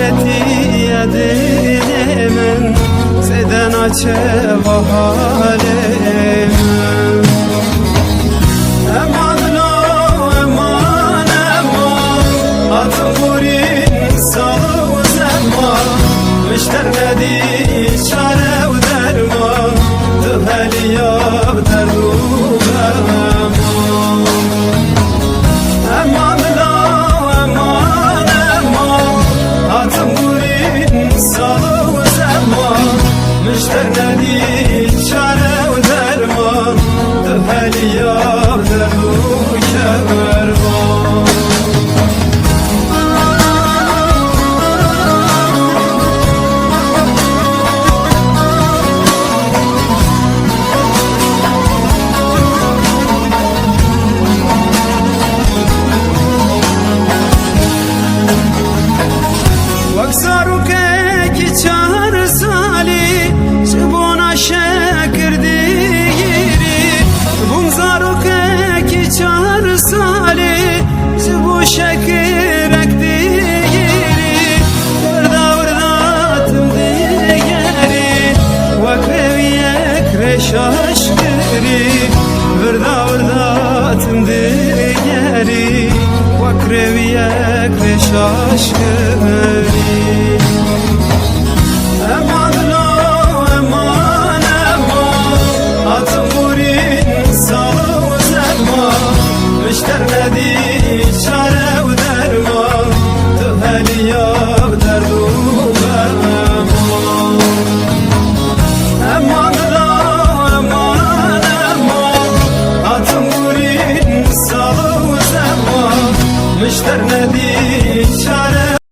yedi من زدن چه و حال من امان لا امان امان atın sağ و زمان مشتر ندی çare و derman تو هلی یاب در رو امان لا امان امان atın sağ و زمان مشتر ندی çare و derman تو هلی یاب در رو kervan وقصارو که چهار سالی شبونا شکر دیگیری بونزارو که چهار سالی شبو شکرک دیگیری وردا ورداتم دیگری وکروی اکرش عشقری وردا ورداتم دیگری وکروی اکرش عشقری امان لا امان امان atın sağ و زمان مشتر ندی çare و derman تو هلی یاب در رو امان امان لا امان امان atın sağ و زمان مشتر ندی